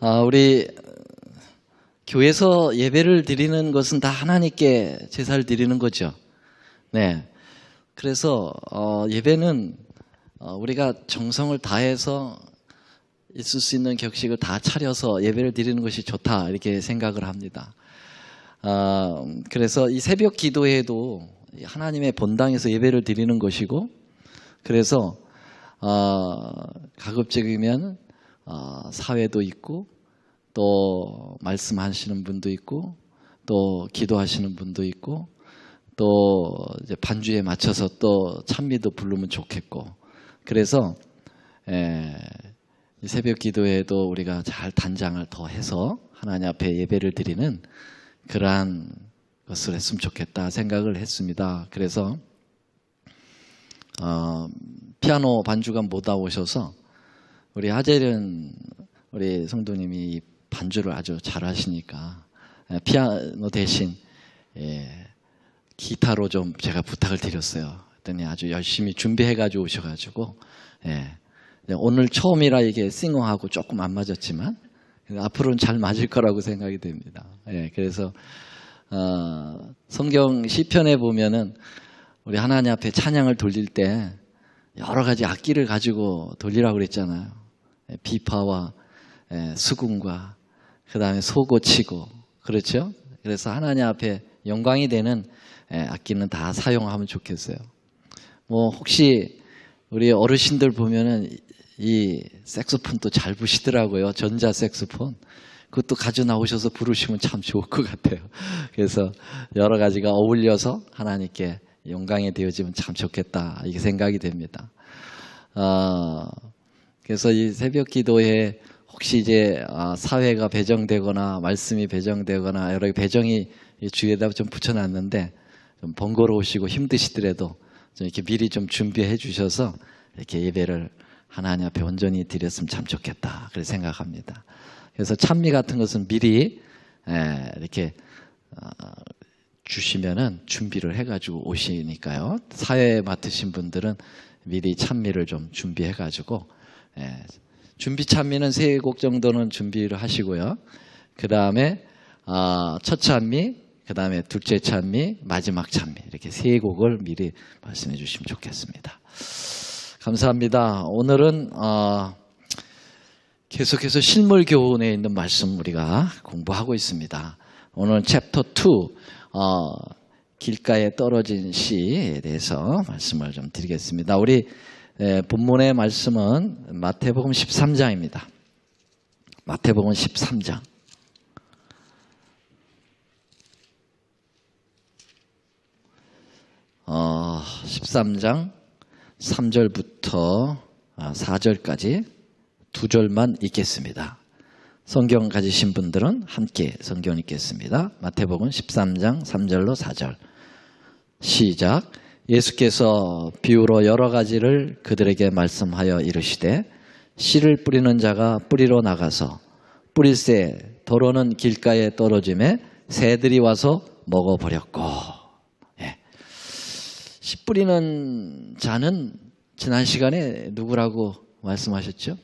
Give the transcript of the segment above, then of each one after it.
우리 교회에서 예배를 드리는 것은 다 하나님께 제사를 드리는 거죠. 네. 그래서 예배는 우리가 정성을 다해서 있을 수 있는 격식을 다 차려서 예배를 드리는 것이 좋다 이렇게 생각을 합니다. 그래서 이 새벽 기도회도 하나님의 본당에서 예배를 드리는 것이고, 그래서 가급적이면 사회도 있고 또 말씀하시는 분도 있고 또 기도하시는 분도 있고 또 이제 반주에 맞춰서 또 찬미도 부르면 좋겠고, 그래서 이 새벽 기도에도 우리가 잘 단장을 더 해서 하나님 앞에 예배를 드리는 그러한 것을 했으면 좋겠다 생각을 했습니다. 그래서 피아노 반주가 못 나오셔서 우리 하재련 우리 성도님이 반주를 아주 잘 하시니까 피아노 대신 기타로 좀 제가 부탁을 드렸어요. 그랬더니 아주 열심히 준비해가지고 오셔가지고 오늘 처음이라 이게 싱어하고 조금 안 맞았지만 앞으로는 잘 맞을 거라고 생각이 됩니다. 그래서 성경 시편에 보면은 우리 하나님 앞에 찬양을 돌릴 때 여러 가지 악기를 가지고 돌리라고 그랬잖아요. 비파와 수궁과 그 다음에 소고치고, 그렇죠? 그래서 하나님 앞에 영광이 되는 악기는 다 사용하면 좋겠어요. 뭐 혹시 우리 어르신들 보면은 이 색소폰도 잘 부시더라고요. 전자 색소폰. 그것도 가져 나오셔서 부르시면 참 좋을 것 같아요. 그래서 여러 가지가 어울려서 하나님께 영광이 되어지면 참 좋겠다 이게 생각이 됩니다. 그래서 이 새벽 기도에 혹시 이제 사회가 배정되거나 말씀이 배정되거나 여러 배정이 주위에다 좀 붙여놨는데 좀 번거로우시고 힘드시더라도 좀 이렇게 미리 좀 준비해 주셔서 이렇게 예배를 하나님 앞에 온전히 드렸으면 참 좋겠다 그렇게 생각합니다. 그래서 찬미 같은 것은 미리 이렇게 주시면은 준비를 해가지고 오시니까요. 사회 맡으신 분들은 미리 찬미를 좀 준비해가지고 준비 찬미는 3곡 정도는 준비를 하시고요. 그 다음에 첫 찬미, 그 다음에 둘째 찬미, 마지막 찬미 이렇게 3곡을 미리 말씀해 주시면 좋겠습니다. 감사합니다. 오늘은 계속해서 실물교훈에 있는 말씀 우리가 공부하고 있습니다. 오늘 챕터 2 길가에 떨어진 시에 대해서 말씀을 좀 드리겠습니다. 우리 본문의 말씀은 마태복음 13장입니다. 마태복음 13장. 13장 3절부터 4절까지 2절만 읽겠습니다. 성경 가지신 분들은 함께 성경 읽겠습니다. 마태복음 13장 3절로 4절. 시작. 예수께서 비유로 여러 가지를 그들에게 말씀하여 이르시되 씨를 뿌리는 자가 뿌리러 나가서 뿌릴새 더러는 길가에 떨어짐에 새들이 와서 먹어버렸고. 씨 뿌리는 자는 지난 시간에 누구라고 말씀하셨죠?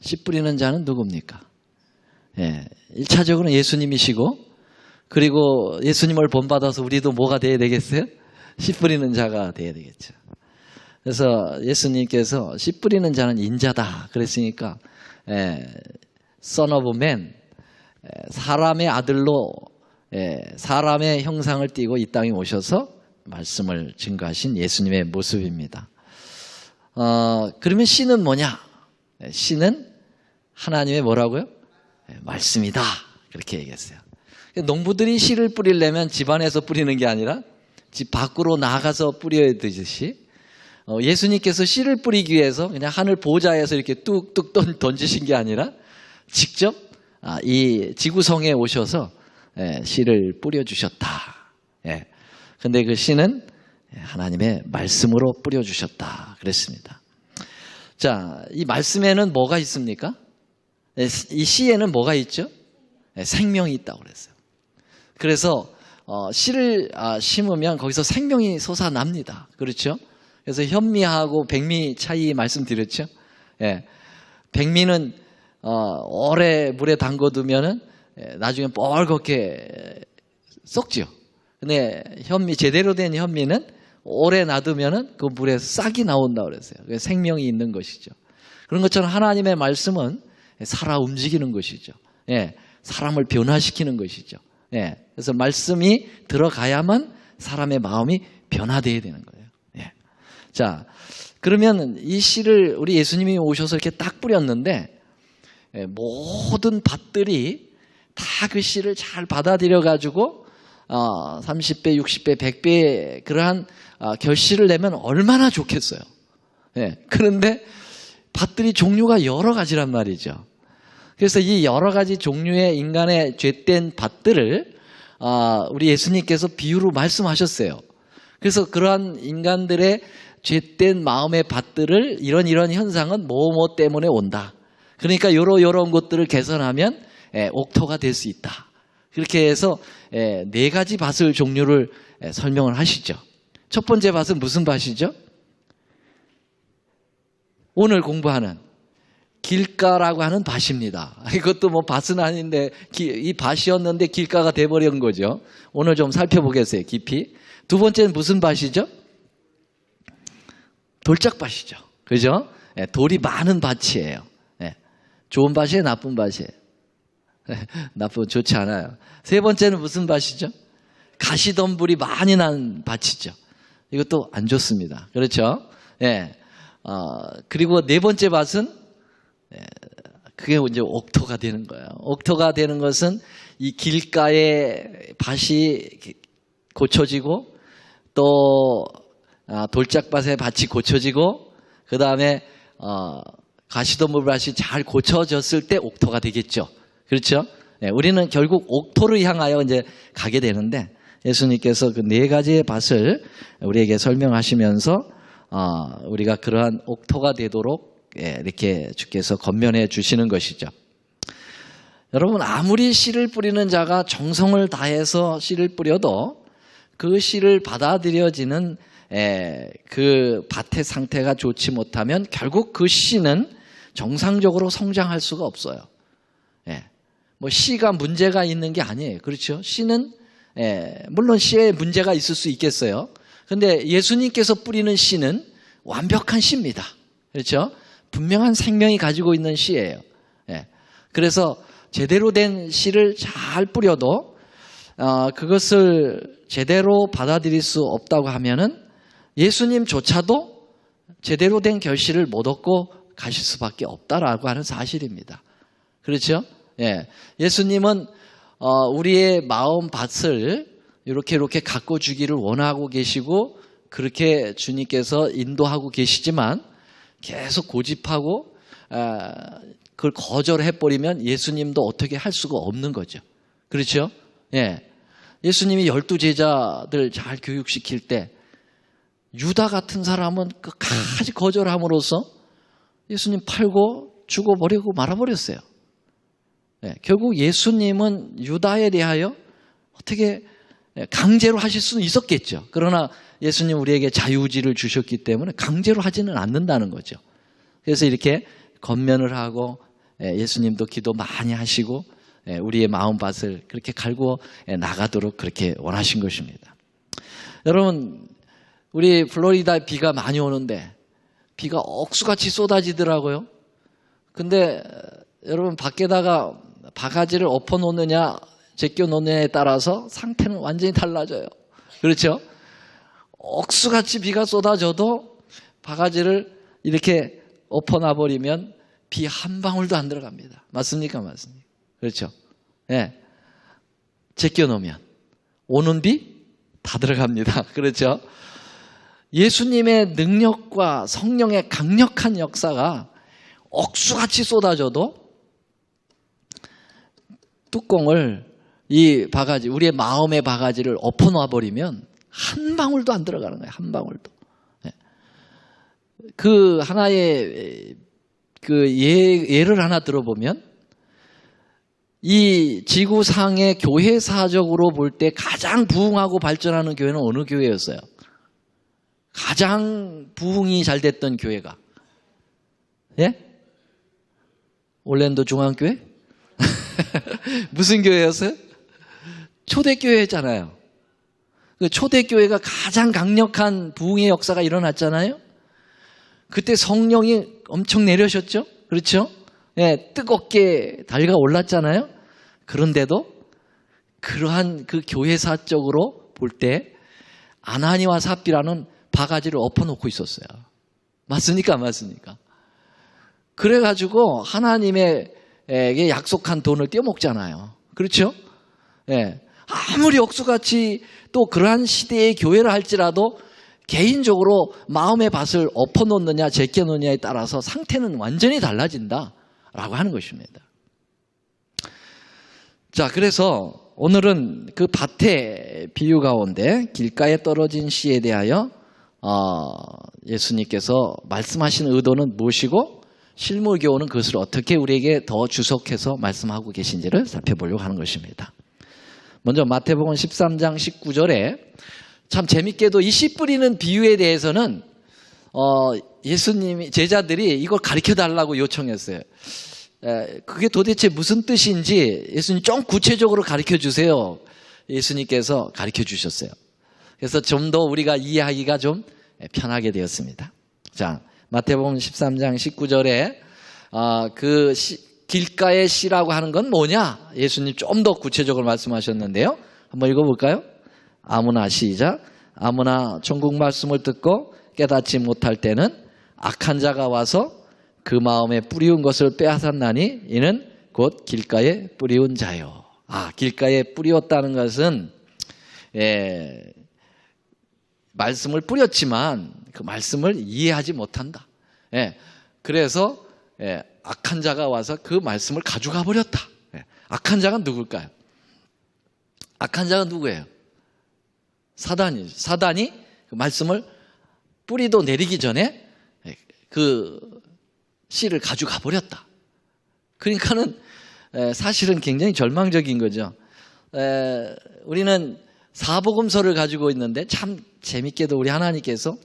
씨 뿌리는 자는 누굽니까? 1차적으로는 예수님이시고, 그리고 예수님을 본받아서 우리도 뭐가 돼야 되겠어요? 씨 뿌리는 자가 돼야 되겠죠. 그래서 예수님께서 씨 뿌리는 자는 인자다 그랬으니까 Son of Man, 사람의 아들로 사람의 형상을 띠고 이 땅에 오셔서 말씀을 증거하신 예수님의 모습입니다. 그러면 씨는 뭐냐? 씨는 하나님의 뭐라고요? 말씀이다 그렇게 얘기했어요. 농부들이 씨를 뿌리려면 집 안에서 뿌리는 게 아니라 집 밖으로 나가서 뿌려야 되듯이 예수님께서 씨를 뿌리기 위해서 그냥 하늘 보좌에서 이렇게 뚝뚝 던지신 게 아니라 직접 이 지구성에 오셔서 씨를 뿌려주셨다. 근데 그 씨는 하나님의 말씀으로 뿌려주셨다 그랬습니다. 자, 이 말씀에는 뭐가 있습니까? 이 씨에는 뭐가 있죠? 생명이 있다고 그랬어요. 그래서 씨를 심으면 거기서 생명이 솟아납니다. 그렇죠? 그래서 현미하고 백미 차이 말씀드렸죠? 백미는 오래 물에 담궈두면은 나중에 뻘겋게 썩지요. 근데 제대로 된 현미는 오래 놔두면은 그 물에 싹이 나온다 그랬어요. 그게 생명이 있는 것이죠. 그런 것처럼 하나님의 말씀은 살아 움직이는 것이죠. 사람을 변화시키는 것이죠. 그래서 말씀이 들어가야만 사람의 마음이 변화되어야 되는 거예요. 자, 그러면 이 씨를 우리 예수님이 오셔서 이렇게 딱 뿌렸는데 모든 밭들이 다 그 씨를 잘 받아들여 가지고 30배, 60배, 100배의 그러한 결실을 내면 얼마나 좋겠어요. 그런데 밭들이 종류가 여러 가지란 말이죠. 그래서 이 여러 가지 종류의 인간의 죄된 밭들을 우리 예수님께서 비유로 말씀하셨어요. 그래서 그러한 인간들의 죄된 마음의 밭들을 이런 현상은 뭐뭐 때문에 온다. 그러니까 요런 것들을 개선하면 옥토가 될 수 있다. 그렇게 해서 4가지 밭을 종류를 설명을 하시죠. 첫 번째 밭은 무슨 밭이죠? 오늘 공부하는 길가라고 하는 밭입니다. 이것도 뭐 밭은 아닌데 이 밭이었는데 길가가 돼버린 거죠. 오늘 좀 살펴보겠어요. 깊이. 두 번째는 무슨 밭이죠? 돌짝밭이죠. 그죠? 돌이 많은 밭이에요. 좋은 밭이에요? 나쁜 밭이에요? 좋지 않아요. 세 번째는 무슨 밭이죠? 가시덤불이 많이 난 밭이죠. 이것도 안 좋습니다. 그렇죠? 그리고 네 번째 밭은 그게 이제 옥토가 되는 거예요. 옥토가 되는 것은 이 길가의 밭이 고쳐지고 또 돌짝밭의 밭이 고쳐지고 그 다음에 가시덤불 밭이 잘 고쳐졌을 때 옥토가 되겠죠. 그렇죠? 우리는 결국 옥토를 향하여 이제 가게 되는데 예수님께서 그 4가지의 밭을 우리에게 설명하시면서 우리가 그러한 옥토가 되도록 이렇게 주께서 권면해 주시는 것이죠. 여러분, 아무리 씨를 뿌리는 자가 정성을 다해서 씨를 뿌려도 그 씨를 받아들여지는 그 밭의 상태가 좋지 못하면 결국 그 씨는 정상적으로 성장할 수가 없어요. 뭐 씨가 문제가 있는 게 아니에요. 그렇죠? 씨는 물론 씨에 문제가 있을 수 있겠어요. 그런데 예수님께서 뿌리는 씨는 완벽한 씨입니다. 그렇죠? 분명한 생명이 가지고 있는 씨예요. 그래서 제대로 된 씨를 잘 뿌려도 그것을 제대로 받아들일 수 없다고 하면은 예수님조차도 제대로 된 결실을 못 얻고 가실 수밖에 없다라고 하는 사실입니다. 그렇죠? 예수님은 우리의 마음 밭을 이렇게 가꿔주기를 원하고 계시고 그렇게 주님께서 인도하고 계시지만 계속 고집하고 그걸 거절해버리면 예수님도 어떻게 할 수가 없는 거죠. 그렇죠? 예수님이 12제자들 잘 교육시킬 때 유다 같은 사람은 끝까지 거절함으로써 예수님 팔고 죽어버리고 말아버렸어요. 결국 예수님은 유다에 대하여 어떻게 강제로 하실 수는 있었겠죠. 그러나 예수님 우리에게 자유의지를 주셨기 때문에 강제로 하지는 않는다는 거죠. 그래서 이렇게 권면을 하고 예수님도 기도 많이 하시고 우리의 마음밭을 그렇게 갈고 나가도록 그렇게 원하신 것입니다. 여러분, 우리 플로리다에 비가 많이 오는데 비가 억수같이 쏟아지더라고요. 근데 여러분, 밖에다가 바가지를 엎어놓느냐 제껴놓느냐에 따라서 상태는 완전히 달라져요. 그렇죠? 억수같이 비가 쏟아져도 바가지를 이렇게 엎어놔버리면 비 한 방울도 안 들어갑니다. 맞습니까? 맞습니까? 그렇죠? 제껴놓으면 오는 비 다 들어갑니다. 그렇죠? 예수님의 능력과 성령의 강력한 역사가 억수같이 쏟아져도 뚜껑을 이 바가지, 우리의 마음의 바가지를 엎어놔버리면 한 방울도 안 들어가는 거예요. 한 방울도. 그 하나의 그 예를 하나 들어보면 이 지구상의 교회사적으로 볼 때 가장 부흥하고 발전하는 교회는 어느 교회였어요? 가장 부흥이 잘 됐던 교회가. 올랜도 중앙교회? 무슨 교회였어요? 초대교회잖아요. 그 초대교회가 가장 강력한 부흥의 역사가 일어났잖아요. 그때 성령이 엄청 내려셨죠? 그렇죠? 예, 뜨겁게 달가올랐잖아요. 그런데도 그러한 그 교회사적으로 볼 때 아나니와 삽비라는 바가지를 엎어놓고 있었어요. 맞습니까? 맞습니까? 그래가지고 하나님에게 약속한 돈을 떼어먹잖아요. 그렇죠? 예. 아무리 억수같이 또 그러한 시대의 교회를 할지라도 개인적으로 마음의 밭을 엎어놓느냐 제껴놓느냐에 따라서 상태는 완전히 달라진다라고 하는 것입니다. 자, 그래서 오늘은 그 밭의 비유 가운데 길가에 떨어진 씨에 대하여 예수님께서 말씀하신 의도는 무엇이고 실무교훈은 그것을 어떻게 우리에게 더 주석해서 말씀하고 계신지를 살펴보려고 하는 것입니다. 먼저 마태복음 13장 19절에 참 재밌게도 이 씨 뿌리는 비유에 대해서는 예수님이 제자들이 이걸 가르쳐달라고 요청했어요. 그게 도대체 무슨 뜻인지 예수님 좀 구체적으로 가르쳐 주세요. 예수님께서 가르쳐 주셨어요. 그래서 좀 더 우리가 이해하기가 좀 편하게 되었습니다. 자, 마태복음 13장 19절에 길가의 씨라고 하는 건 뭐냐? 예수님 좀 더 구체적으로 말씀하셨는데요. 한번 읽어볼까요? 아무나 시작. 아무나 천국 말씀을 듣고 깨닫지 못할 때는 악한 자가 와서 그 마음에 뿌리운 것을 빼앗았나니 이는 곧 길가에 뿌리운 자요. 길가에 뿌리웠다는 것은 말씀을 뿌렸지만 그 말씀을 이해하지 못한다. 그래서 악한 자가 와서 그 말씀을 가져가 버렸다. 악한 자가 누굴까요? 악한 자가 누구예요? 사단이죠. 사단이 그 말씀을 뿌리도 내리기 전에 그 씨를 가져가 버렸다. 그러니까는 사실은 굉장히 절망적인 거죠. 우리는 사복음서를 가지고 있는데 참 재밌게도 우리 하나님께서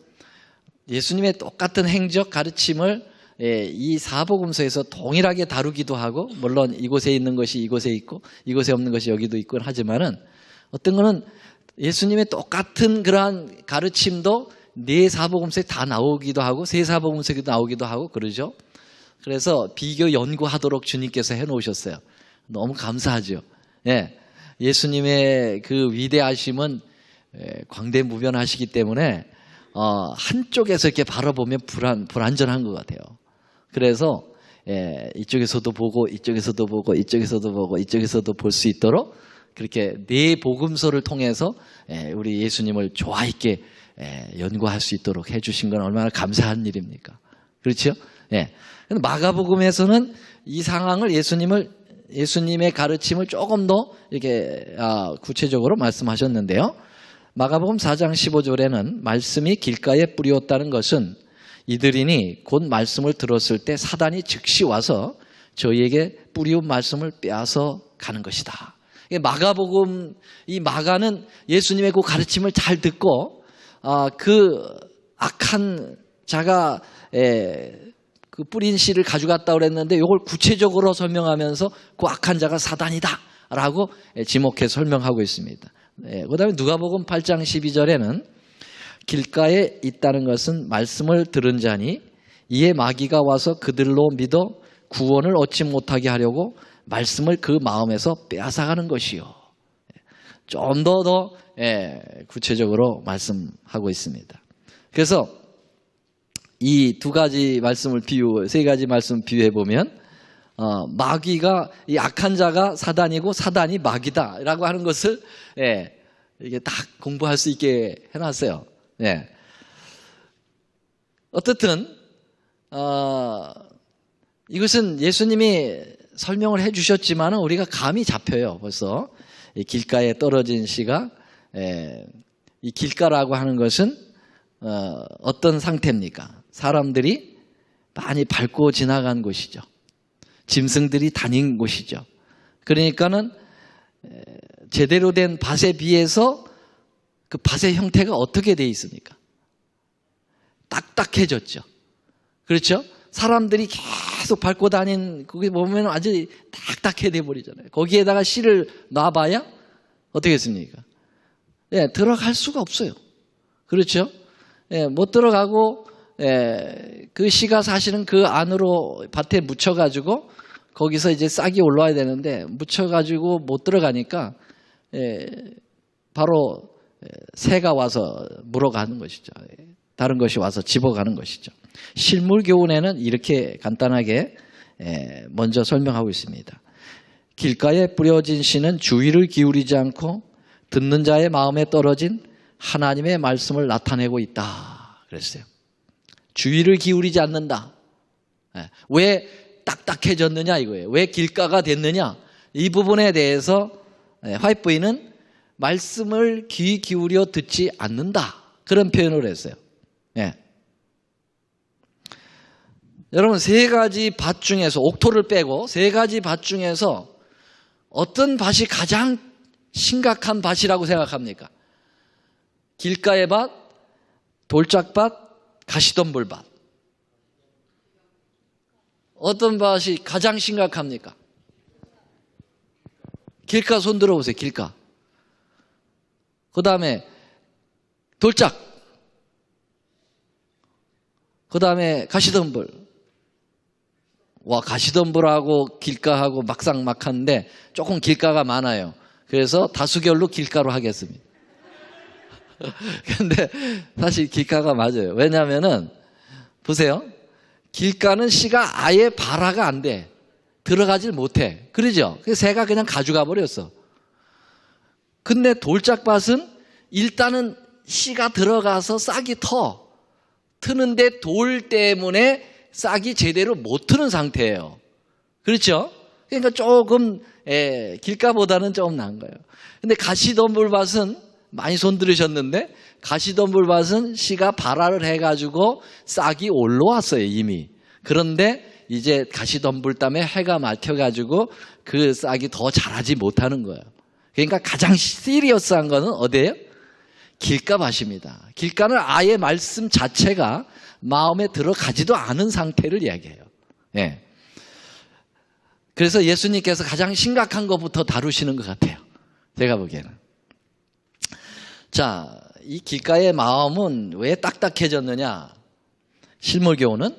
예수님의 똑같은 행적 가르침을 이 사복음서에서 동일하게 다루기도 하고, 물론 이곳에 있는 것이 이곳에 있고 이곳에 없는 것이 여기도 있고 하지만은 어떤 거는 예수님의 똑같은 그러한 가르침도 네 사복음서에 다 나오기도 하고 세 사복음서에도 나오기도 하고 그러죠. 그래서 비교 연구하도록 주님께서 해놓으셨어요. 너무 감사하죠. 예수님의 그 위대하심은 광대무변하시기 때문에 한쪽에서 이렇게 바라보면 불안전한 것 같아요. 그래서 이쪽에서도 보고 이쪽에서도 보고 이쪽에서도 보고 이쪽에서도 볼 수 있도록 그렇게 네 복음서를 통해서 우리 예수님을 조화 있게 연구할 수 있도록 해주신 건 얼마나 감사한 일입니까? 그렇죠? 근데 마가복음에서는 이 상황을 예수님의 가르침을 조금 더 이렇게 구체적으로 말씀하셨는데요. 마가복음 4장 15절에는 말씀이 길가에 뿌리웠다는 것은 이들이니 곧 말씀을 들었을 때 사단이 즉시 와서 저희에게 뿌리운 말씀을 빼앗아 가는 것이다. 마가복음, 이 마가는 예수님의 그 가르침을 잘 듣고 그 악한 자가 그 뿌린 씨를 가져갔다고 그랬는데 이걸 구체적으로 설명하면서 그 악한 자가 사단이다라고 지목해서 설명하고 있습니다. 그 다음에 누가복음 8장 12절에는 길가에 있다는 것은 말씀을 들은 자니 이에 마귀가 와서 그들로 믿어 구원을 얻지 못하게 하려고 말씀을 그 마음에서 빼앗아가는 것이요. 좀 더 구체적으로 말씀하고 있습니다. 그래서 이 두 가지 말씀을 세 가지 말씀 비유해 보면 마귀가 이 악한 자가 사단이고 사단이 마귀다라고 하는 것을 이게 딱 공부할 수 있게 해놨어요. 어떻든 이것은 예수님이 설명을 해주셨지만 우리가 감이 잡혀요. 벌써 이 길가에 떨어진 씨가 이 길가라고 하는 것은 어떤 상태입니까? 사람들이 많이 밟고 지나간 곳이죠. 짐승들이 다닌 곳이죠. 그러니까는 제대로 된 밭에 비해서 그 밭의 형태가 어떻게 되어 있습니까? 딱딱해졌죠. 그렇죠? 사람들이 계속 밟고 다닌 그게 보면 아주 딱딱해 돼 버리잖아요. 거기에다가 씨를 놔봐야 어떻게 했습니까? 예, 들어갈 수가 없어요. 그렇죠? 예, 못 들어가고 그 씨가 사실은 그 안으로 밭에 묻혀가지고 거기서 이제 싹이 올라와야 되는데 묻혀가지고 못 들어가니까 바로 새가 와서 물어가는 것이죠. 다른 것이 와서 집어가는 것이죠. 실물교훈에는 이렇게 간단하게 먼저 설명하고 있습니다. 길가에 뿌려진 씨는 주의를 기울이지 않고 듣는 자의 마음에 떨어진 하나님의 말씀을 나타내고 있다 그랬어요. 주의를 기울이지 않는다. 왜 딱딱해졌느냐 이거예요. 왜 길가가 됐느냐. 이 부분에 대해서 화이트보이는 말씀을 귀 기울여 듣지 않는다. 그런 표현을 했어요. 예. 여러분 세 가지 밭 중에서 옥토를 빼고 세 가지 밭 중에서 어떤 밭이 가장 심각한 밭이라고 생각합니까? 길가의 밭, 돌짝밭, 가시덤불밭. 어떤 밭이 가장 심각합니까? 길가 손 들어보세요. 길가. 그 다음에 돌짝. 그 다음에 가시덤불. 와, 가시덤불하고 길가하고 막상막하인데 조금 길가가 많아요. 그래서 다수결로 길가로 하겠습니다. 근데 사실 길가가 맞아요. 왜냐면은 보세요. 길가는 씨가 아예 발화가 안 돼. 들어가질 못해. 그러죠? 그래서 새가 그냥 가져가 버렸어. 근데 돌짝밭은 일단은 씨가 들어가서 싹이 트는데 돌 때문에 싹이 제대로 못 트는 상태예요. 그렇죠? 그러니까 조금 길가보다는 조금 나은 거예요. 근데 가시덤불밭은 많이 손 들으셨는데 가시덤불밭은 씨가 발화를 해가지고 싹이 올라왔어요 이미. 그런데 이제 가시덤불 때문에 해가 막혀가지고 그 싹이 더 자라지 못하는 거예요. 그러니까 가장 시리어스한 거는 어디예요? 길가밭입니다. 길가는 아예 말씀 자체가 마음에 들어가지도 않은 상태를 이야기해요. 예. 그래서 예수님께서 가장 심각한 것부터 다루시는 것 같아요. 제가 보기에는. 자, 이 길가의 마음은 왜 딱딱해졌느냐? 실물교훈은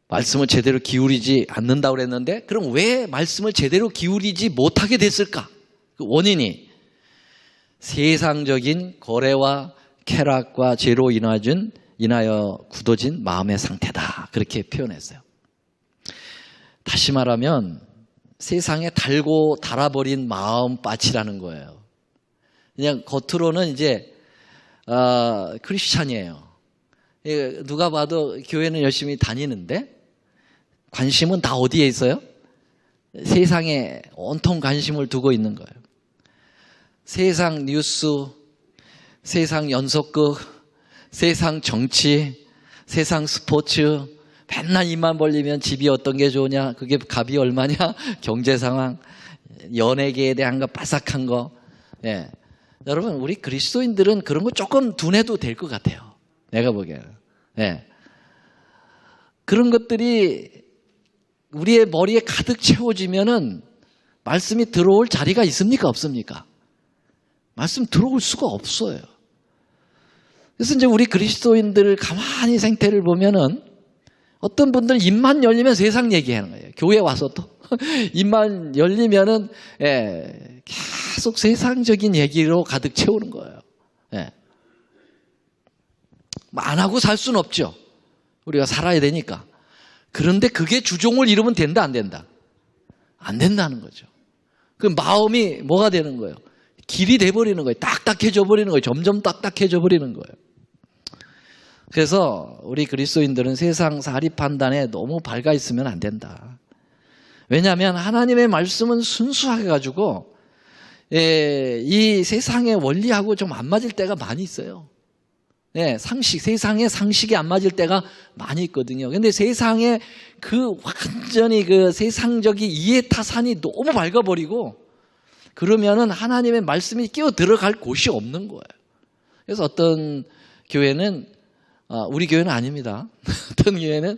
말씀을 제대로 기울이지 않는다고 그랬는데 그럼 왜 말씀을 제대로 기울이지 못하게 됐을까? 그 원인이 세상적인 거래와 쾌락과 죄로 인하여 굳어진 마음의 상태다. 그렇게 표현했어요. 다시 말하면 세상에 달고 달아버린 마음밭이라는 거예요. 그냥 겉으로는 이제 크리스찬이에요. 누가 봐도 교회는 열심히 다니는데 관심은 다 어디에 있어요? 세상에 온통 관심을 두고 있는 거예요. 세상 뉴스, 세상 연속극, 세상 정치, 세상 스포츠, 맨날 입만 벌리면 집이 어떤 게 좋으냐, 그게 값이 얼마냐, 경제 상황, 연예계에 대한 거, 바삭한 거. 예. 여러분, 우리 그리스도인들은 그런 거 조금 둔해도 될 것 같아요. 내가 보기에는. 예. 그런 것들이 우리의 머리에 가득 채워지면은 말씀이 들어올 자리가 있습니까? 없습니까? 말씀 들어올 수가 없어요. 그래서 이제 우리 그리스도인들 가만히 생태를 보면은 어떤 분들 입만 열리면 세상 얘기하는 거예요. 교회 와서 또 입만 열리면은 계속 세상적인 얘기로 가득 채우는 거예요. 안 하고 살 수는 없죠. 우리가 살아야 되니까. 그런데 그게 주종을 이루면 된다, 안 된다? 안 된다는 거죠. 그 마음이 뭐가 되는 거예요? 길이 돼버리는 거예요. 딱딱해져 버리는 거예요. 점점 딱딱해져 버리는 거예요. 그래서 우리 그리스도인들은 세상 사리 판단에 너무 밝아 있으면 안 된다. 왜냐하면 하나님의 말씀은 순수하게 가지고 이 세상의 원리하고 좀 안 맞을 때가 많이 있어요. 세상의 상식이 안 맞을 때가 많이 있거든요. 근데 세상에 완전히 세상적인 이해타산이 너무 밝아버리고 그러면은 하나님의 말씀이 끼어 들어갈 곳이 없는 거예요. 그래서 어떤 교회는 우리 교회는 아닙니다. 어떤 교회는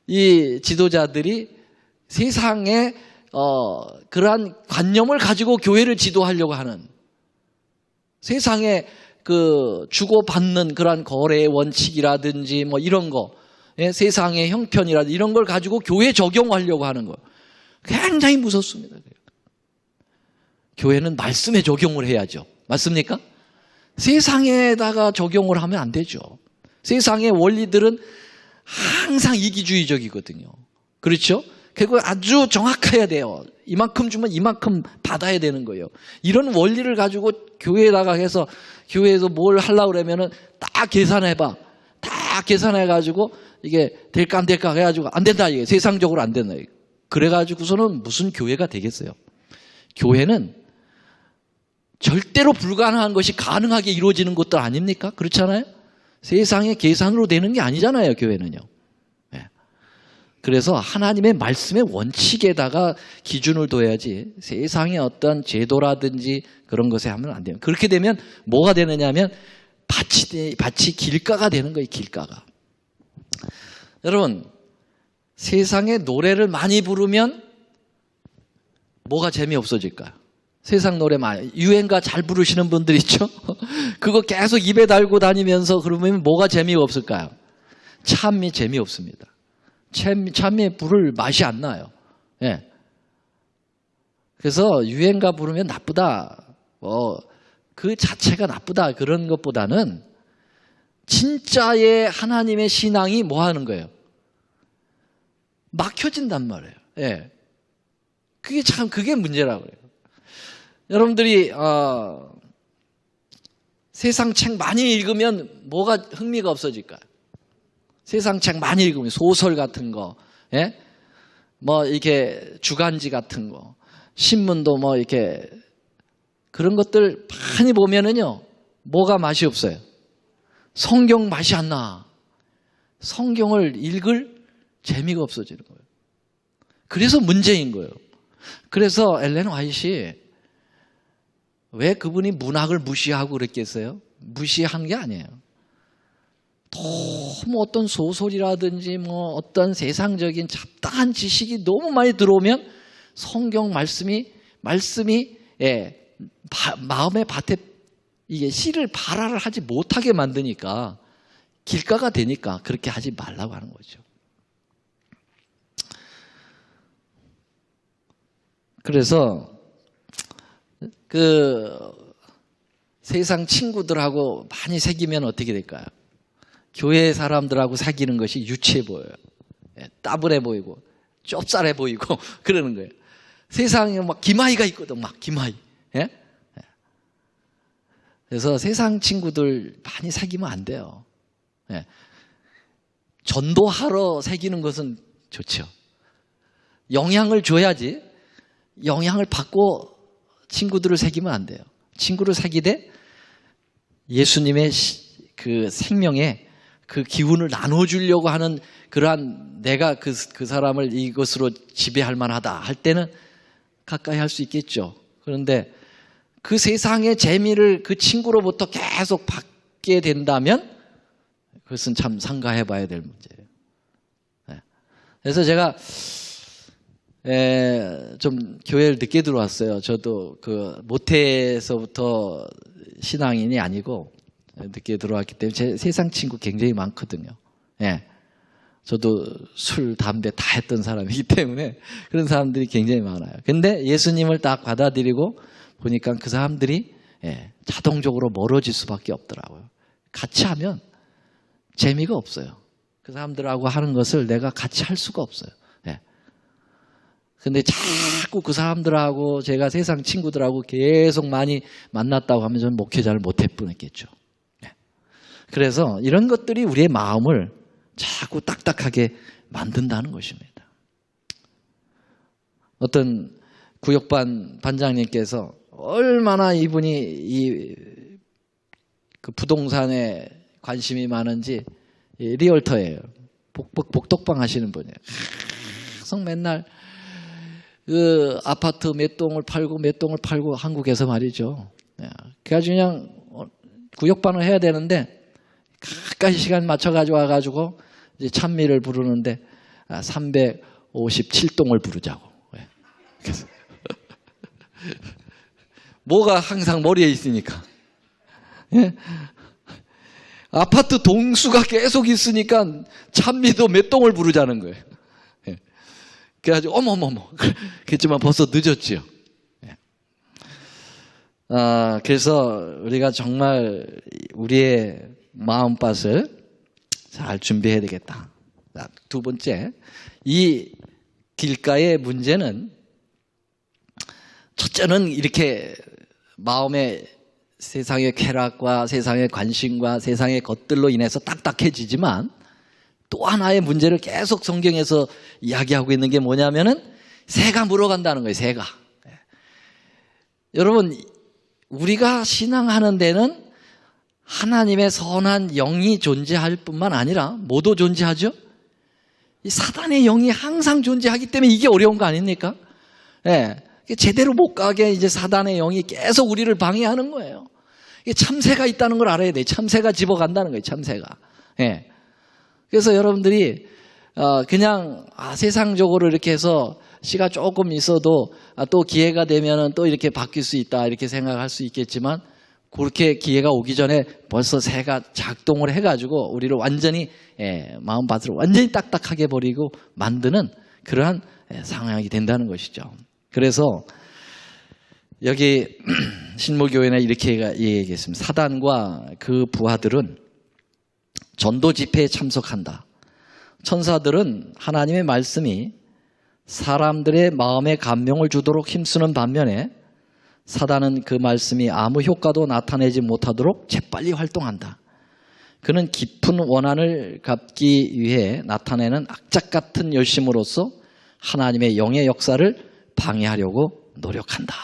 이 지도자들이 세상에 그러한 관념을 가지고 교회를 지도하려고 하는, 세상에 그 주고받는 그러한 거래의 원칙이라든지 뭐 이런 거, 세상의 형편이라든지 이런 걸 가지고 교회에 적용하려고 하는 거 굉장히 무섭습니다. 교회는 말씀에 적용을 해야죠. 맞습니까? 세상에다가 적용을 하면 안 되죠. 세상의 원리들은 항상 이기주의적이거든요. 그렇죠? 그리고 아주 정확해야 돼요. 이만큼 주면 이만큼 받아야 되는 거예요. 이런 원리를 가지고 교회에다가 해서 교회에서 뭘 하려고 그러면은 딱 계산해봐. 딱 계산해가지고 이게 될까 안 될까 해가지고 안 된다. 이게 세상적으로 안 된다. 그래가지고서는 무슨 교회가 되겠어요? 교회는 절대로 불가능한 것이 가능하게 이루어지는 것도 아닙니까? 그렇잖아요? 세상의 계산으로 되는 게 아니잖아요, 교회는요. 그래서 하나님의 말씀의 원칙에다가 기준을 둬야지 세상의 어떤 제도라든지 그런 것에 하면 안 돼요. 그렇게 되면 뭐가 되느냐 하면 밭이 길가가 되는 거예요, 길가가. 여러분, 세상의 노래를 많이 부르면 뭐가 재미없어질까요? 세상 노래 많이, 유행가 잘 부르시는 분들 있죠? 그거 계속 입에 달고 다니면서 그러면 뭐가 재미없을까요? 참이 재미없습니다. 참미에 부를 맛이 안 나요. 예. 그래서 유행가 부르면 나쁘다. 그 자체가 나쁘다. 그런 것보다는 진짜의 하나님의 신앙이 뭐 하는 거예요? 막혀진단 말이에요. 예. 그게 문제라고 그래요. 여러분들이, 세상 책 많이 읽으면 뭐가 흥미가 없어질까요? 세상 책 많이 읽으면 소설 같은 거, 예? 뭐 이렇게 주간지 같은 거, 신문도 뭐 이렇게 그런 것들 많이 보면은요, 뭐가 맛이 없어요? 성경 맛이 안 나. 성경을 읽을 재미가 없어지는 거예요. 그래서 문제인 거예요. 그래서 엘렌 화이트이 왜 그분이 문학을 무시하고 그랬겠어요? 무시한 게 아니에요. 너무 어떤 소설이라든지 뭐 어떤 세상적인 잡다한 지식이 너무 많이 들어오면 성경 말씀이 마음의 밭에 이게 씨를 발화를 하지 못하게 만드니까 길가가 되니까 그렇게 하지 말라고 하는 거죠. 그래서 그 세상 친구들하고 많이 사귀면 어떻게 될까요? 교회 사람들하고 사귀는 것이 유치해 보여요. 따분해 보이고 좁쌀해 보이고 그러는 거예요. 세상에 막 기마이가 있거든. 막 기마이. 예? 그래서 세상 친구들 많이 사귀면 안 돼요. 예. 전도하러 사귀는 것은 좋죠. 영향을 줘야지. 영향을 받고 친구들을 사귀면 안 돼요. 친구를 사귀되 예수님의 그 생명에 그 기운을 나눠주려고 하는 그러한 내가 그 사람을 이것으로 지배할 만하다 할 때는 가까이 할 수 있겠죠. 그런데 그 세상의 재미를 그 친구로부터 계속 받게 된다면 그것은 참 상가해 봐야 될 문제예요. 그래서 제가 좀 교회를 늦게 들어왔어요. 저도 그 모태에서부터 신앙인이 아니고 늦게 들어왔기 때문에 제 세상 친구 굉장히 많거든요. 예. 저도 술, 담배 다 했던 사람이기 때문에 그런 사람들이 굉장히 많아요. 근데 예수님을 딱 받아들이고 보니까 그 사람들이 자동적으로 멀어질 수밖에 없더라고요. 같이 하면 재미가 없어요. 그 사람들하고 하는 것을 내가 같이 할 수가 없어요. 근데 자꾸 그 사람들하고 제가 세상 친구들하고 계속 많이 만났다고 하면 저는 목회자를 못할 뻔했겠죠. 그래서 이런 것들이 우리의 마음을 자꾸 딱딱하게 만든다는 것입니다. 어떤 구역반 반장님께서 얼마나 이분이 그 부동산에 관심이 많은지 리얼터예요. 복덕방 하시는 분이에요. 계속 맨날 그 아파트 몇 동을 팔고 한국에서 말이죠. 그래가지고 그냥 구역반을 해야 되는데 가까이 시간 맞춰가지고 와가지고 이제 찬미를 부르는데 357동을 부르자고. 그래서 뭐가 항상 머리에 있으니까. 예? 아파트 동수가 계속 있으니까 찬미도 몇 동을 부르자는 거예요. 예. 그래가지고 어머머머 그랬지만 벌써 늦었지요. 예. 그래서 우리가 정말 우리의 마음밭을 잘 준비해야 되겠다. 두 번째, 이 길가의 문제는 첫째는 이렇게 마음의 세상의 쾌락과 세상의 관심과 세상의 것들로 인해서 딱딱해지지만 또 하나의 문제를 계속 성경에서 이야기하고 있는 게 뭐냐면은 새가 물어간다는 거예요. 새가. 여러분, 우리가 신앙하는 데는 하나님의 선한 영이 존재할 뿐만 아니라 뭐도 존재하죠? 이 사단의 영이 항상 존재하기 때문에 이게 어려운 거 아닙니까? 예. 제대로 못 가게 이제 사단의 영이 계속 우리를 방해하는 거예요. 이게 참새가 있다는 걸 알아야 돼요. 참새가 집어간다는 거예요. 참새가. 예. 그래서 여러분들이 그냥 세상적으로 이렇게 해서 시가 조금 있어도 또 기회가 되면은 또 이렇게 바뀔 수 있다 이렇게 생각할 수 있겠지만 그렇게 기회가 오기 전에 벌써 새가 작동을 해가지고 우리를 완전히 마음밭을 완전히 딱딱하게 버리고 만드는 그러한 상황이 된다는 것이죠. 그래서 여기 신물교회는 이렇게 얘기했습니다. 사단과 그 부하들은 전도 집회에 참석한다. 천사들은 하나님의 말씀이 사람들의 마음에 감명을 주도록 힘쓰는 반면에 사단은 그 말씀이 아무 효과도 나타내지 못하도록 재빨리 활동한다. 그는 깊은 원한을 갚기 위해 나타내는 악착 같은 열심으로써 하나님의 영의 역사를 방해하려고 노력한다.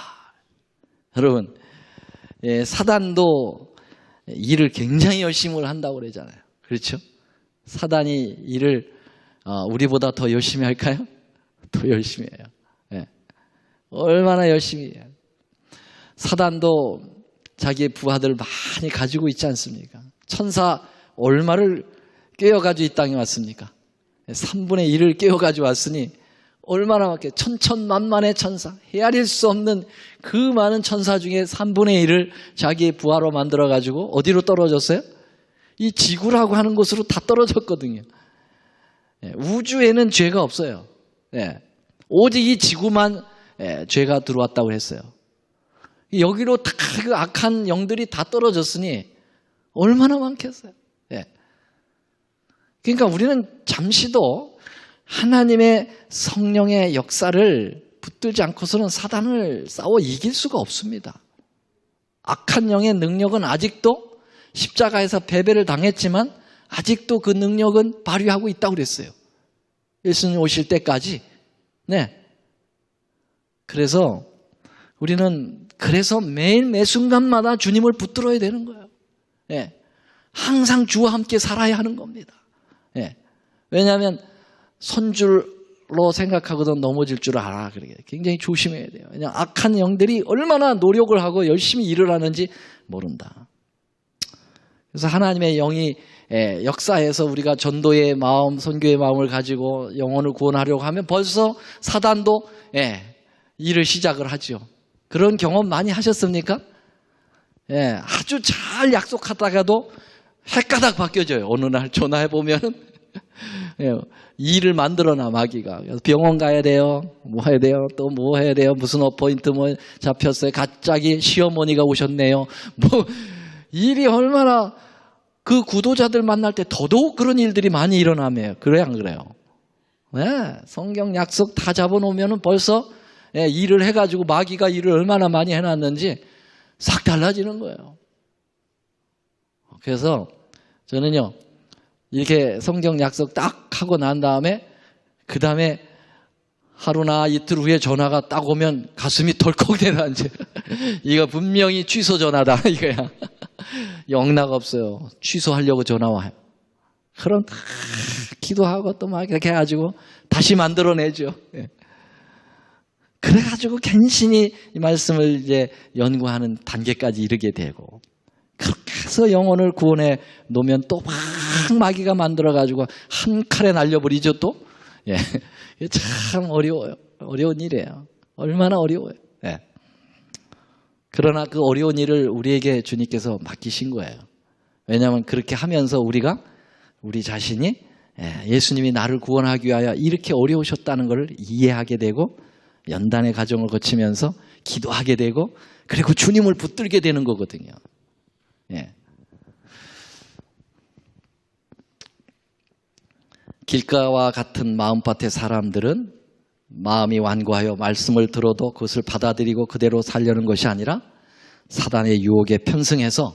여러분, 사단도 일을 굉장히 열심히 한다고 그러잖아요. 그렇죠? 사단이 일을 우리보다 더 열심히 할까요? 더 열심히 해요. 예. 얼마나 열심히 해요. 사단도 자기의 부하들을 많이 가지고 있지 않습니까? 천사 얼마를 꿰어가지고 이 땅에 왔습니까? 3분의 1을 꿰어가지고 왔으니 얼마나 많게 천천만만의 천사, 헤아릴 수 없는 그 많은 천사 중에 3분의 1을 자기의 부하로 만들어가지고 어디로 떨어졌어요? 이 지구라고 하는 곳으로 다 떨어졌거든요. 우주에는 죄가 없어요. 오직 이 지구만 죄가 들어왔다고 했어요. 여기로 다 그 악한 영들이 다 떨어졌으니 얼마나 많겠어요. 그러니까 우리는 잠시도 하나님의 성령의 역사를 붙들지 않고서는 사단을 싸워 이길 수가 없습니다. 악한 영의 능력은 아직도 십자가에서 패배를 당했지만 아직도 그 능력은 발휘하고 있다고 그랬어요. 예수님 오실 때까지. 네. 그래서 우리는 매일 매 순간마다 주님을 붙들어야 되는 거예요. 항상 주와 함께 살아야 하는 겁니다. 왜냐하면 손줄로 생각하거든 넘어질 줄 알아. 그러게 굉장히 조심해야 돼요. 그냥 악한 영들이 얼마나 노력을 하고 열심히 일을 하는지 모른다. 그래서 하나님의 영이 역사에서 우리가 전도의 마음, 선교의 마음을 가지고 영혼을 구원하려고 하면 벌써 사단도 일을 시작을 하죠. 그런 경험 많이 하셨습니까? 아주 잘 약속하다가도 헷가닥 바뀌어져요. 어느 날 전화해보면은 일을 만들어놔 마귀가. 병원 가야 돼요. 뭐 해야 돼요? 또 뭐 해야 돼요? 무슨 어포인트 뭐 잡혔어요? 갑자기 시어머니가 오셨네요. 뭐 일이 얼마나 그 구도자들 만날 때 더더욱 그런 일들이 많이 일어나면 그래요, 안 그래요? 성경 약속 다 잡아놓으면 벌써 일을 해가지고 마귀가 일을 얼마나 많이 해놨는지 싹 달라지는 거예요. 그래서 저는요 이렇게 성경 약속 딱 하고 난 다음에 그 다음에 하루나 이틀 후에 전화가 딱 오면 가슴이 덜컥 내려앉아요. 이거 분명히 취소 전화다 이거야. 영락 없어요. 취소하려고 전화 와요. 그럼 기도하고 또 막 이렇게 해가지고 다시 만들어내죠. 그래가지고 간신히 이 말씀을 이제 연구하는 단계까지 이르게 되고 그렇게 가서 영혼을 구원해 놓으면 또 막 마귀가 만들어가지고 한 칼에 날려버리죠 또. 예, 참 어려워요. 어려운 일이에요. 얼마나 어려워요. 예. 그러나 그 어려운 일을 우리에게 주님께서 맡기신 거예요. 왜냐하면 그렇게 하면서 우리 자신이 예수님이 나를 구원하기 위하여 이렇게 어려우셨다는 것을 이해하게 되고 연단의 과정을 거치면서 기도하게 되고 그리고 주님을 붙들게 되는 거거든요. 예. 길가와 같은 마음밭의 사람들은 마음이 완고하여 말씀을 들어도 그것을 받아들이고 그대로 살려는 것이 아니라 사단의 유혹에 편승해서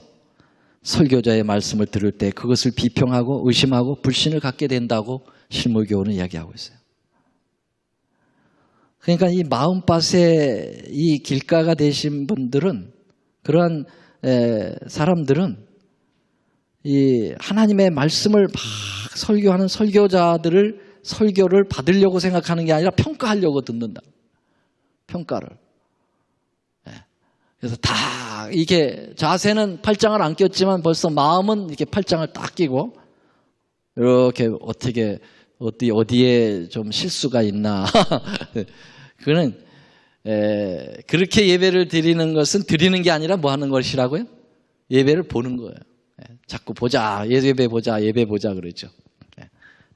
설교자의 말씀을 들을 때 그것을 비평하고 의심하고 불신을 갖게 된다고 실무교훈은 이야기하고 있어요. 그러니까 이 마음밭에 이 길가가 되신 분들은 그러한 사람들은 이 하나님의 말씀을 막 설교하는 설교를 받으려고 생각하는 게 아니라 평가하려고 듣는다. 평가를. 그래서 다 이게 자세는 팔짱을 안 꼈지만 벌써 마음은 이렇게 팔짱을 딱 끼고 이렇게 어디에 좀 실수가 있나. 그는 그렇게 예배를 드리는 것은 드리는 게 아니라 뭐 하는 것이라고요? 예배를 보는 거예요. 자꾸 보자, 예배 보자 그러죠.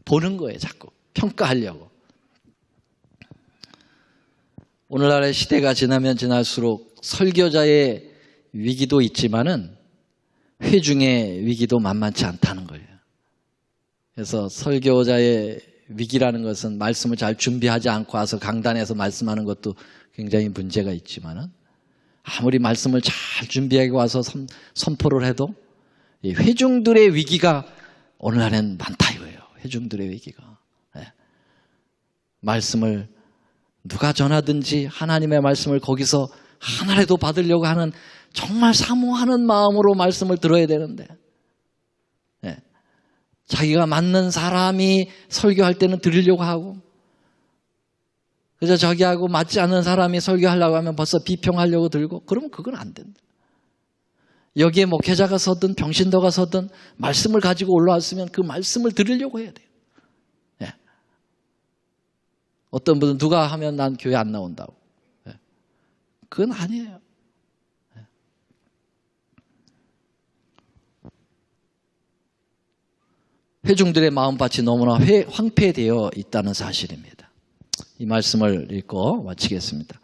보는 거예요, 자꾸. 평가하려고. 오늘날의 시대가 지나면 지날수록 설교자의 위기도 있지만은 회중의 위기도 만만치 않다는 거예요. 그래서 설교자의 위기라는 것은 말씀을 잘 준비하지 않고 와서 강단에서 말씀하는 것도 굉장히 문제가 있지만은 아무리 말씀을 잘 준비하고 와서 선포를 해도 이 회중들의 위기가 오늘날엔 많다 이거예요. 회중들의 위기가. 말씀을 누가 전하든지 하나님의 말씀을 거기서 하나라도 받으려고 하는 정말 사모하는 마음으로 말씀을 들어야 되는데 자기가 맞는 사람이 설교할 때는 들으려고 하고 그래서 자기하고 맞지 않는 사람이 설교하려고 하면 벌써 비평하려고 들고 그러면 그건 안 된다. 여기에 목회자가 서든 병신도가 서든 말씀을 가지고 올라왔으면 그 말씀을 들으려고 해야 돼요. 어떤 분은 누가 하면 난 교회 안 나온다고. 그건 아니에요. 회중들의 마음밭이 너무나 황폐되어 있다는 사실입니다. 이 말씀을 읽고 마치겠습니다.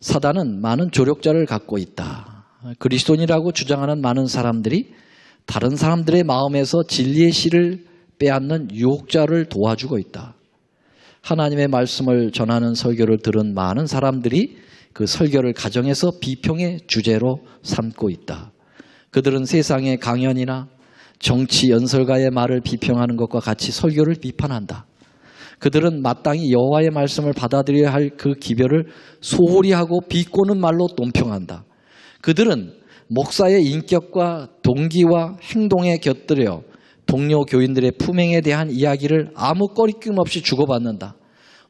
사단은 많은 조력자를 갖고 있다. 그리스도인이라고 주장하는 많은 사람들이 다른 사람들의 마음에서 진리의 씨를 빼앗는 유혹자를 도와주고 있다. 하나님의 말씀을 전하는 설교를 들은 많은 사람들이 그 설교를 가정에서 비평의 주제로 삼고 있다. 그들은 세상의 강연이나 정치 연설가의 말을 비평하는 것과 같이 설교를 비판한다. 그들은 마땅히 여호와의 말씀을 받아들여야 할 그 기별을 소홀히 하고 비꼬는 말로 논평한다. 그들은 목사의 인격과 동기와 행동에 곁들여 동료 교인들의 품행에 대한 이야기를 아무 꺼리낌 없이 주고받는다.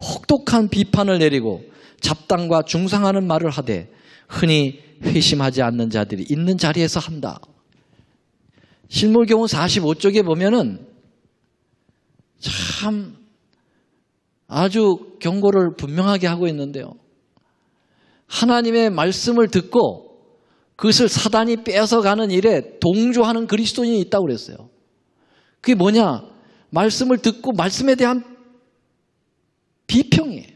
혹독한 비판을 내리고 잡담과 중상하는 말을 하되 흔히 회심하지 않는 자들이 있는 자리에서 한다. 실물교훈 45쪽에 보면은 참 아주 경고를 분명하게 하고 있는데요. 하나님의 말씀을 듣고 그것을 사단이 뺏어가는 일에 동조하는 그리스도인이 있다고 그랬어요. 그게 뭐냐? 말씀을 듣고 말씀에 대한 비평이에요.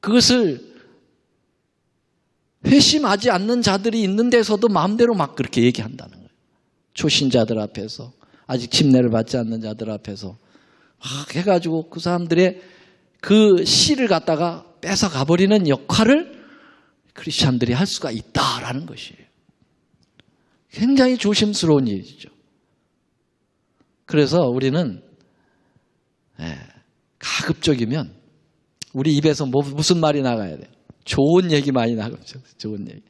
그것을 회심하지 않는 자들이 있는 데서도 마음대로 막 그렇게 얘기한다는 거예요. 초신자들 앞에서, 아직 침례를 받지 않는 자들 앞에서 막 해가지고 그 사람들의 그 씨를 갖다가 뺏어가버리는 역할을 크리스찬들이 할 수가 있다라는 것이에요. 굉장히 조심스러운 일이죠. 그래서 우리는 가급적이면 우리 입에서 무슨 말이 나가야 돼요? 좋은 얘기 많이 나가죠. 좋은 얘기.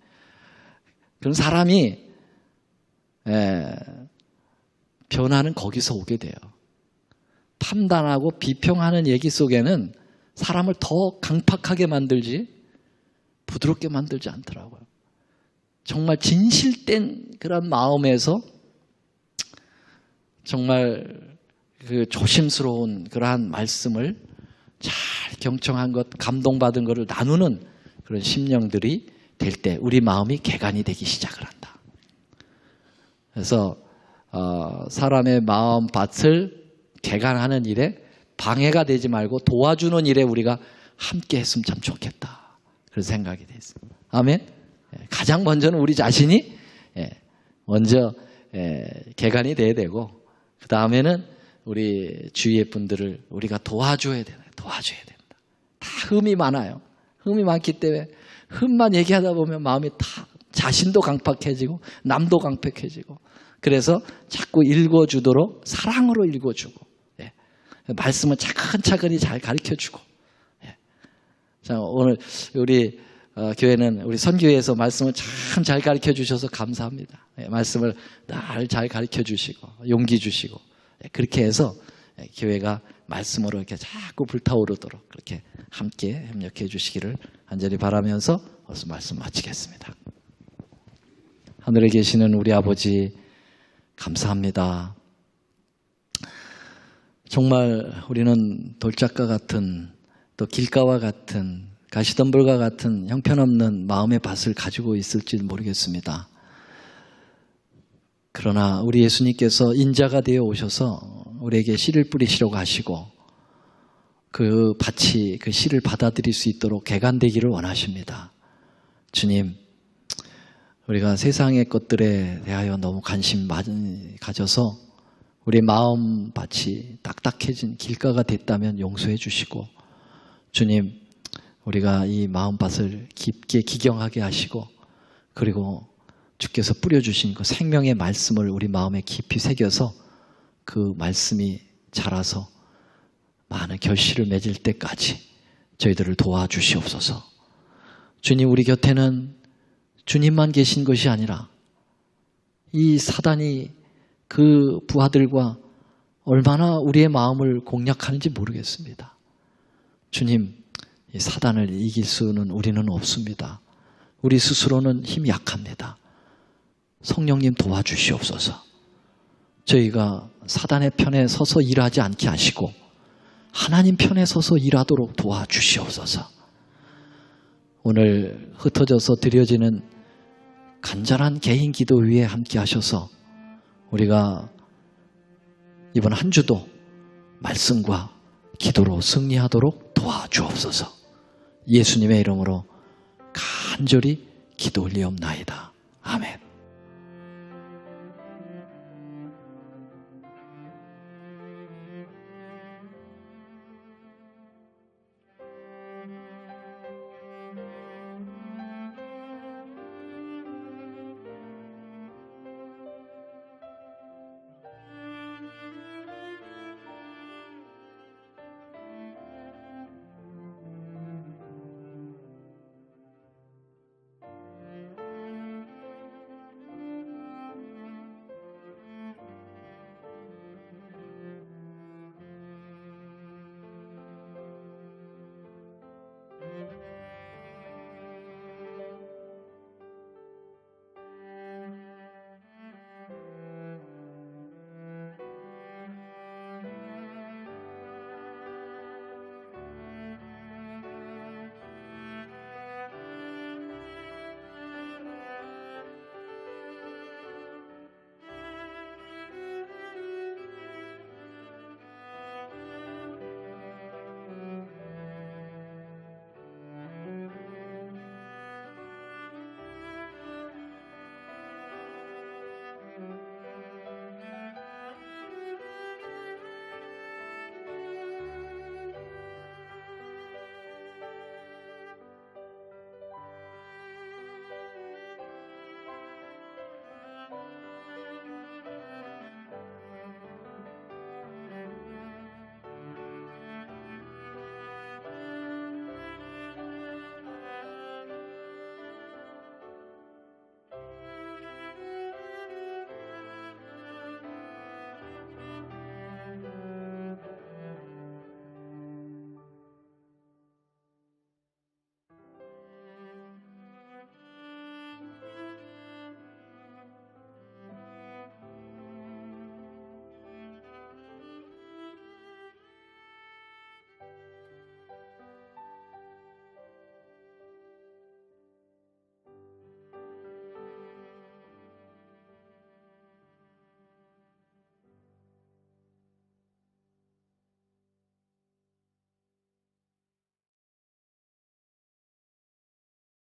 그런 사람이 변화는 거기서 오게 돼요. 판단하고 비평하는 얘기 속에는 사람을 더 강팍하게 만들지 부드럽게 만들지 않더라고요. 정말 진실된 그런 마음에서 정말 그 조심스러운 그러한 말씀을 잘 경청한 것, 감동받은 것을 나누는 그런 심령들이 될 때 우리 마음이 개간이 되기 시작을 한다. 그래서 사람의 마음 밭을 개간하는 일에 방해가 되지 말고 도와주는 일에 우리가 함께 했으면 참 좋겠다. 그런 생각이 됐습니다. 아멘. 가장 먼저는 우리 자신이 먼저 개간이 돼야 되고 그 다음에는 우리 주위의 분들을 우리가 도와줘야 된다. 도와줘야 된다. 다 흠이 많아요. 흠이 많기 때문에 흠만 얘기하다 보면 마음이 다 자신도 강팍해지고 남도 강팍해지고 그래서 자꾸 읽어주도록 사랑으로 읽어주고 말씀을 차근차근히 잘 가르쳐주고 자, 오늘 우리 교회는 우리 선교회에서 말씀을 참 잘 가르쳐 주셔서 감사합니다. 말씀을 날 잘 가르쳐 주시고 용기 주시고 그렇게 해서 교회가 말씀으로 이렇게 자꾸 불타오르도록 그렇게 함께 협력해 주시기를 간절히 바라면서 벌써 말씀 마치겠습니다. 하늘에 계시는 우리 아버지 감사합니다. 정말 우리는 돌짝과 같은 또 길가와 같은 가시덤불과 같은 형편없는 마음의 밭을 가지고 있을지는 모르겠습니다. 그러나 우리 예수님께서 인자가 되어 오셔서 우리에게 씨를 뿌리시려고 하시고 그 밭이 그 씨를 받아들일 수 있도록 개간되기를 원하십니다. 주님, 우리가 세상의 것들에 대하여 너무 관심 많이 가져서 우리 마음 밭이 딱딱해진 길가가 됐다면 용서해 주시고 주님, 우리가 이 마음밭을 깊게 기경하게 하시고 그리고 주께서 뿌려주신 그 생명의 말씀을 우리 마음에 깊이 새겨서 그 말씀이 자라서 많은 결실을 맺을 때까지 저희들을 도와주시옵소서. 주님, 우리 곁에는 주님만 계신 것이 아니라 이 사단이 그 부하들과 얼마나 우리의 마음을 공략하는지 모르겠습니다. 주님, 이 사단을 이길 수는 우리는 없습니다. 우리 스스로는 힘이 약합니다. 성령님 도와주시옵소서. 저희가 사단의 편에 서서 일하지 않게 하시고 하나님 편에 서서 일하도록 도와주시옵소서. 오늘 흩어져서 드려지는 간절한 개인 기도 위에 함께 하셔서 우리가 이번 한 주도 말씀과 기도로 승리하도록 도와주옵소서. 예수님의 이름으로 간절히 기도 올리옵나이다. 아멘.